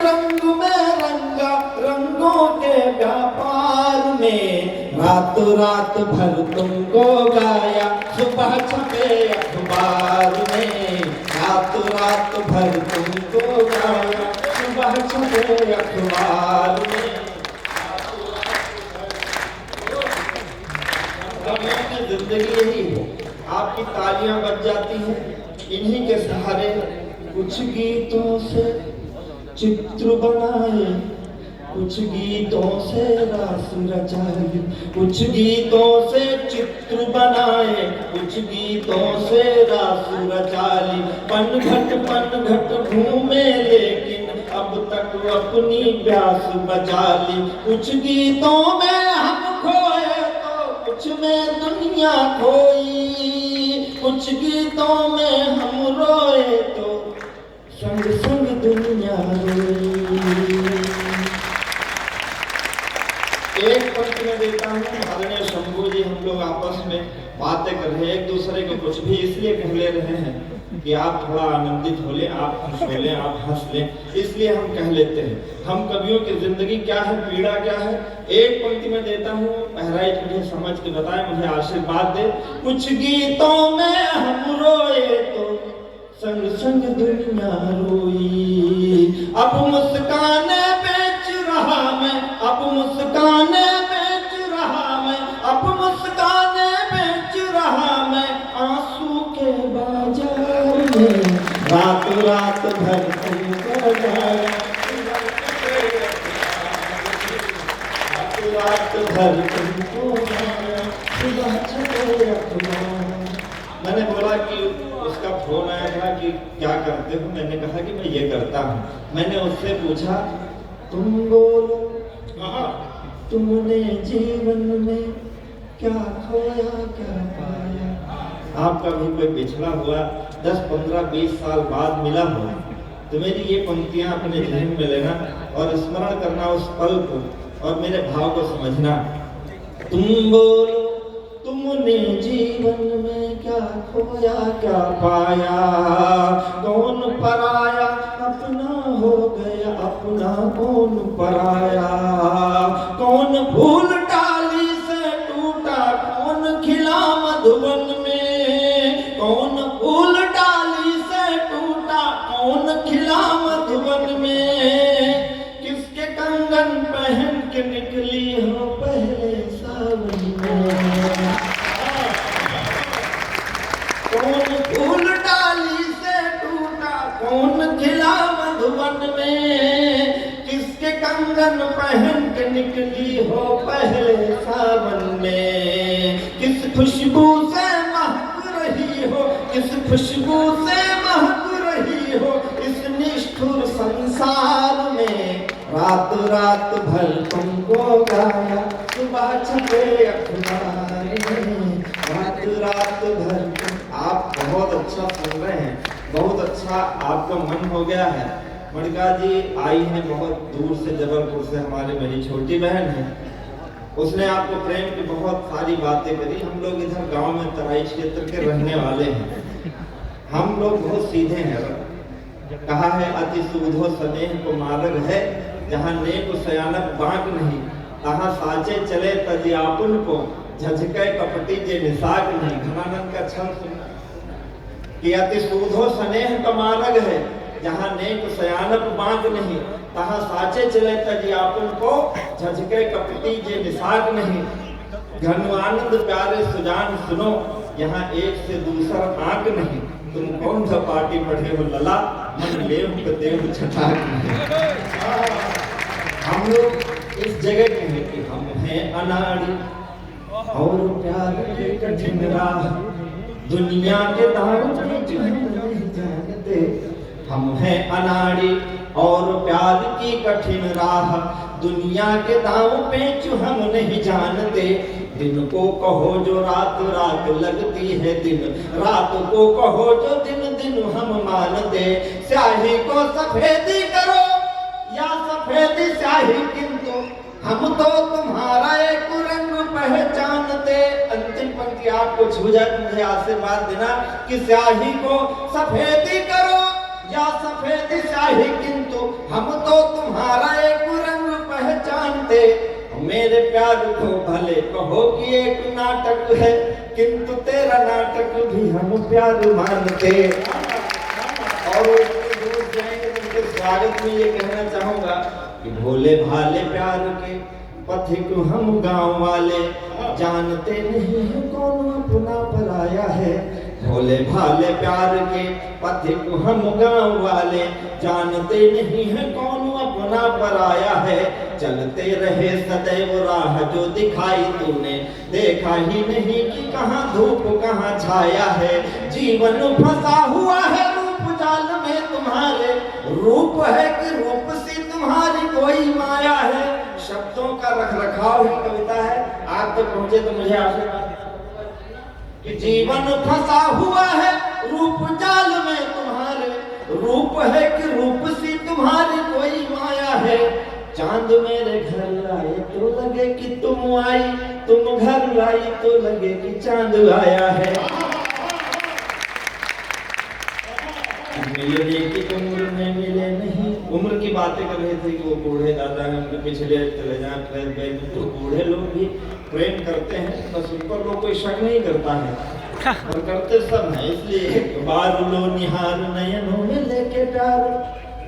रंग में रंगा रंगों के व्यापार में, रातों रात भर तुमको गाया सुबह छपे अखबार में, रातों रात भर तुमको गाया सुबह छपे अखबार में। जिंदगी यही है, आपकी तालियां बज जाती हैं, इन्हीं के सहारे कुछ गीतों से चित्र बनाए, कुछ गीतों से रास रचाए, कुछ गीतों से चित्र बनाए, कुछ गीतों से रास रचाली। पन घट घूमे लेकिन अब तक अपनी प्यास बचा ली। कुछ गीतों में हम खोए तो कुछ में दुनिया खोई, कुछ गीतों में हम रोए तो संग संग दुनिया रोई। एक पंक्ति में देता हूँ, आदरणीय शंभू जी, हम लोग आपस में बातें कर रहे हैं, एक दूसरे को कुछ भी इसलिए कह ले रहे हैं कि आप थोड़ा आनंदित हो लें, आप खुश हो लें, आप हंस लें, इसलिए हम कह लेते हैं। हम कवियों की जिंदगी क्या है, पीड़ा क्या है। एक पंक्ति में देता हूँ, बहराइच मुझे समझ के बताए, मुझे आशीर्वाद दे। कुछ गीतों में हम रोए तो संग संग दुनिया रोई। अब मुस्काने बेच रहा मैं, अब मुस्काने बेच रहा मैं, अब मुस्काने बेच रहा मैं आंसू के बाजार में, रात रात भर तुमको गाया, रात भर तुमको गाया, सुबह छपे अखबार। मैंने बोला कि उसका फोन आया था कि क्या करते हो, मैंने कहा कि मैं ये करता हूँ। मैंने उससे पूछा, तुम बोलो तुमने जीवन में क्या खोया क्या पाया। आपका भी कोई पिछड़ा हुआ 10, 15, 20 साल बाद मिला हो तो मेरी ये पंक्तियां अपने जहन में लेना और स्मरण करना उस पल को और मेरे भाव को समझना। तुम बोलो तुमने जीवन में क्या खोया क्या पाया, कौन पराया अपना हो गया अपना कौन पराया, कौन फूल डाली से टूटा कौन खिला मधुवन में, कौन फूल डाली से टूटा कौन खिला मधुवन में, किसके कंगन पहन के निकली हो पहले सावन में, कौन फूल डाली से टूटा कौन खिला मधुवन में, किसके कंगन पहन के निकली हो पहले सावन में, किस खुशबू से महक रही हो, किस खुशबू से महक रही हो इस निष्ठुर संसार में, रात रात भर तुमको गाया सुबह छपे अखबार में, रात रात भर। आप बहुत अच्छा सुन रहे हैं, बहुत अच्छा आपका मन हो गया है। मणिका जी आई हैं बहुत दूर से, जबलपुर से, हमारे मेरी छोटी बहन है। उसने आपको प्रेम की बहुत सारी बातें करी। हम लोग इधर गांव में तराई क्षेत्र के रहने वाले हैं, हम लोग बहुत सीधे हैं। कहा है अति सुविधो स्नेह को मार्ग है, जहाँ नेक सयानक बांक नहीं, तहाँ साचे चले तजियापुन को झझके कपटी जे निसाक नहीं। घनानंद का छंद सुनना कि अति सुविधो स्नेह का मार्ग है, जहाँ नेक सयानक बांक नहीं, तहाँ साचे चले तजियापुन को झझके कपटी जे निसाक नहीं। घनवानंद प्यारे सुजान सुनो, यहाँ एक से दूसरा आंक नहीं, तुम कौन सा पार्टी पढ़े हो लला, मन लेव को देव छटाक नहीं। हम लोग इस जगह के हैं कि हम हैं अनाड़ी और प्यार की कठिन राह, दुनिया के दाम पे जो नहीं जानते। हम हैं अनाड़ी और प्यार की कठिन राह, दुनिया के दाव पे जो हम नहीं जानते। दिन को कहो जो रात रात लगती है दिन, रात को कहो जो दिन दिन हम मानते। स्याही को सफेदी करो या सफेदी स्याही, किंतु हम तो तुम्हारा एक रंग पहचानते। अंतिम पंक्ति आपको छू जाए, मुझे आशीर्वाद देना कि स्याही को सफेदी करो या सफेद शाही, किंतु हम तो तुम्हारा एक रंग पहचानते। मेरे प्यार को भले कहो कि एक नाटक है, किंतु तेरा नाटक भी हम प्यार मानते। और दूर जाएंगे तो उनके स्वागत में ये कहना चाहूंगा कि भोले भाले प्यार के पथिक हम गांव वाले, जानते नहीं है कौन अपना पराया है। भोले भाले प्यार के पथिक हम गांव वाले, जानते नहीं है कौन अपना पराया है। चलते रहे सदैव राह जो दिखाई तूने, देखा ही नहीं कि कहाँ धूप कहाँ छाया है। जीवन फंसा हुआ है रूप जाल में तुम्हारे, रूप है कि रूप सी तुम्हारी कोई माया है। शब्दों का रखरखाव ही कविता है। आप तक पहुंचे तो मुझे आशीर्वाद कि जीवन फंसा हुआ है रूप जाल में तुम्हारे, रूप है कि रूप सी तुम्हारी कोई माया है। चांद मेरे घर आए तो लगे कि तुम आई, तुम घर आई तो लगे कि चांद आया है। मिलने की उम्र में मिले नहीं, उम्र की बातें कर रहे थे कि वो बूढ़े दादा हैं, उनके पिछले चले जाए। तो बूढ़े लोग भी प्रेम करते हैं, बस उन पर लोग कोई शक नहीं करता है और करते सब हैं। इसलिए बार लो निहार नयनों में लेके प्यार,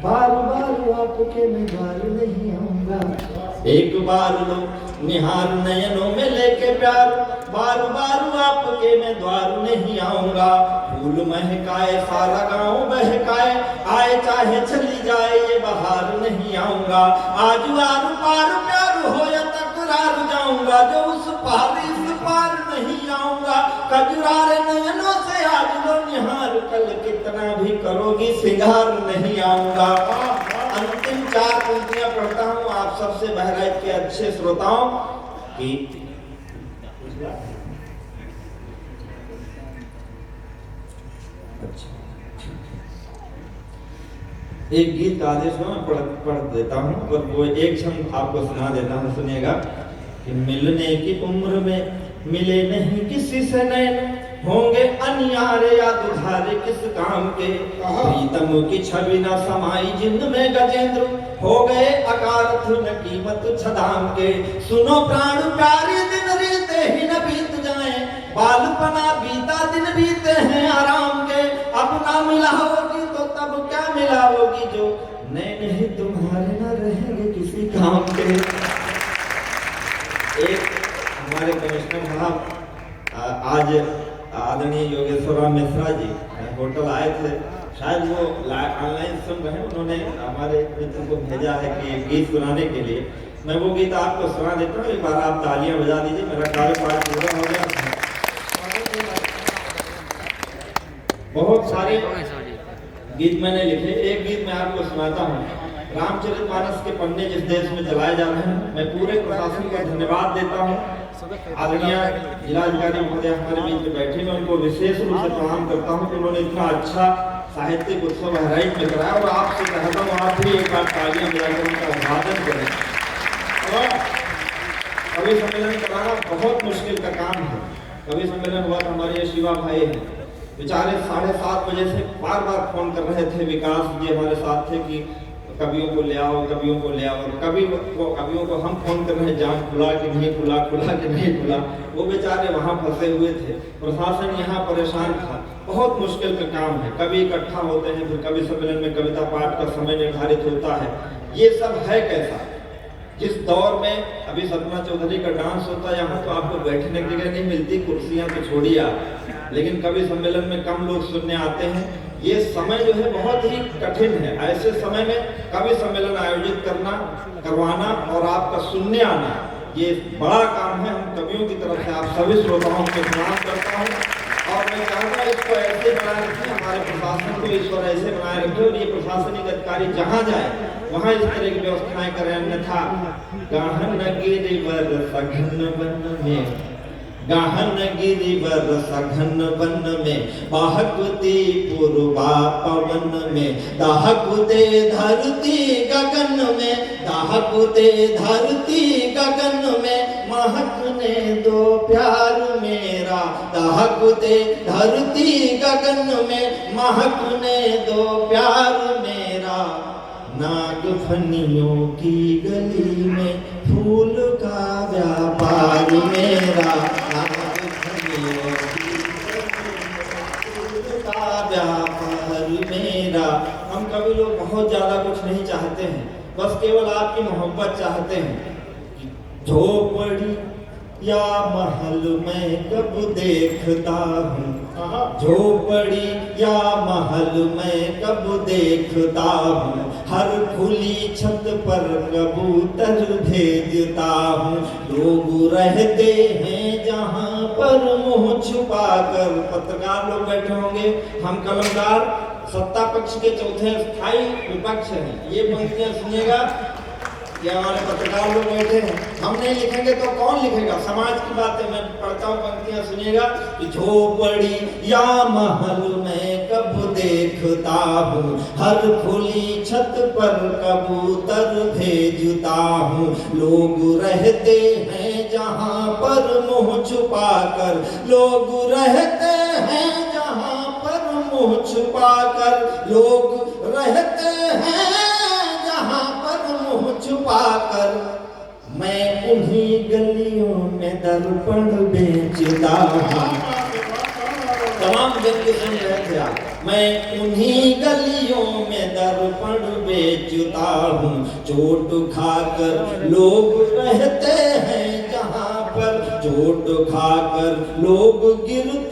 बार बार आपके में द्वार नहीं आऊंगा। एक बार लो निहार नयनों में लेके प्यार, बार बार आपके मैं द्वार नहीं आऊंगा। फूल महकाए सारा गांव बहकाए, आए चाहे चली जाए ये बहार नहीं आऊंगा। आज आर पार प्यार हो या तकरार जाऊंगा, जो उस पार इस पार नहीं आऊंगा। कजुरारे नयनों से आज लो निहार, कल कितना भी करोगी सिंगार नहीं आऊंगा। अंतिम 4 पंक्तियां पढ़ता हूं आप सबसे बहराइच के अच्छे श्रोताओं की। एक गीत का आदेश मैं पढ़ देता हूँ, पर वो एक छंद आपको सुना देता हूँ, सुनिएगा कि मिलने की उम्र में मिले नहीं किसी से नैन, होंगे अनियारे या दुधारे किस काम के। प्रीतम की छवि न समाई जिन में गजेंद्र, हो गए अकारथ न कीमत छदाम के। सुनो प्राण प्यारे दिन रीते ही न बीत जाए, बालपना बीता दिन बीते हैं आराम के। अब ना मिला होगी तो तब क्या मिला होगी, जो नैन ही तुम्हारे न रहेंगे किसी काम के। एक हमारे कमिश्नर साहब आज आदरणीय योगेश्वर मिश्रा जी होटल आए थे, शायद वो ऑनलाइन सुन रहे हैं। उन्होंने हमारे मित्र को भेजा है कि गीत सुनाने के लिए। मैं वो गीत आपको सुना देता हूँ, एक बार आप तालियां बजा दीजिए, मेरा कार्यकाल पूरा हो गया। बहुत सारे गीत मैंने लिखे, एक गीत मैं आपको सुनाता हूँ। रामचरितमानस के पन्ने जिस देश में चलाए जा रहे हैं, मैं पूरे प्रशासन का धन्यवाद देता हूँ। आदरणीय जिलाधिकारी महोदय हमारे बीच में बैठे, मैं उनको विशेष रूप से प्रणाम करता हूँ कि उन्होंने इतना अच्छा साहित्यिक उत्सव बहराइच में कराया। और आपसे कहता हूँ आप भी एक बार तालियां बजाकर उनका अभिवादन करें। और कवि सम्मेलन कराना बहुत मुश्किल का काम है। कवि सम्मेलन हुआ था, हमारे ये शिवा भाई हैं, बेचारे 7:30 बजे से बार बार फोन कर रहे थे। विकास जी हमारे साथ थे कि कवियों को ले आओ, कवियों को ले आओ। कवियों को हम फोन कर रहे हैं, जाम खुला कि नहीं खुला, खुला कि नहीं खुला। वो बेचारे वहाँ फंसे हुए थे, प्रशासन यहाँ परेशान था। बहुत मुश्किल का काम है। कवि इकट्ठा होते हैं, फिर कवि सम्मेलन में कविता पाठ का समय निर्धारित होता है। ये सब है कैसा, जिस दौर में अभी सपना चौधरी का डांस होता है, यहाँ तो आपको बैठने की जगह नहीं मिलती, कुर्सियां तो छोड़िए आप। लेकिन कवि सम्मेलन में कम लोग सुनने आते हैं। ये समय जो है बहुत ही कठिन है। ऐसे समय में कवि सम्मेलन आयोजित करवाना और आपका सुनने आना, ये बड़ा काम है। हम कवियों की तरफ से आप सभी श्रोताओं को प्रणाम करता हूँ। और मैं चाहता हूँ इसको ऐसे बनाए रखें, हमारे प्रशासन को ईश्वर ऐसे बनाए रखे और ये प्रशासनिक अधिकारी जहाँ जाए वहाँ इस तरह की व्यवस्थाएं करें। अन्यथा गहन गिरिवर सघन वन में, गहन गिरिवर सघन वन में, बहकती पूर्वा पवन में, दहकते धरती गगन में, दहकते धरती गगन में महकने दो प्यार मेरा, दहकते धरती गगन में महकने दो प्यार मेरा। नागफनियों की गली में फूल का व्यापार मेरा, नागफनियों की फूल का व्यापार मेरा। हम कभी लोग बहुत ज्यादा कुछ नहीं चाहते हैं, बस केवल आपकी मोहब्बत चाहते हैं। झोपड़ी या महल मैं कब देखता हूँ, झोपड़ी या महल मैं कब देखता हूँ, हर खुली छत पर कबूतर भेजता हूँ। लोग रहते हैं जहाँ पर मुँह छुपा कर, पत्रकार लोग बैठे होंगे, हम कलमदार सत्ता पक्ष के चौथे स्थायी विपक्ष हैं। ये पंक्तियां सुनिएगा, ये हमारे पत्रकार लोग बैठे हैं, हम नहीं लिखेंगे तो कौन लिखेगा? समाज की बातें मैं पढ़ता हूँ, पंक्तियां सुनिएगा। झोपड़ी या महल मैं कब देखता हूँ, हर खुली छत पर कबूतर भेजता हूँ। लोग रहते हैं जहाँ पर मुँह छुपा कर, लोग रहते हैं जहाँ पर मुँह छुपा कर, लोग रहते हैं जहाँ पर मुँह छुपा कर। मैं उन्हीं गलियों में दर्पण बेचता हूँ। तमाम व्यक्ति सुन रहे थे आप। मैं उन्हीं गलियों में दर्पण बेचता हूँ। चोट खाकर लोग रहते हैं जहाँ पर, चोट खाकर लोग गिरते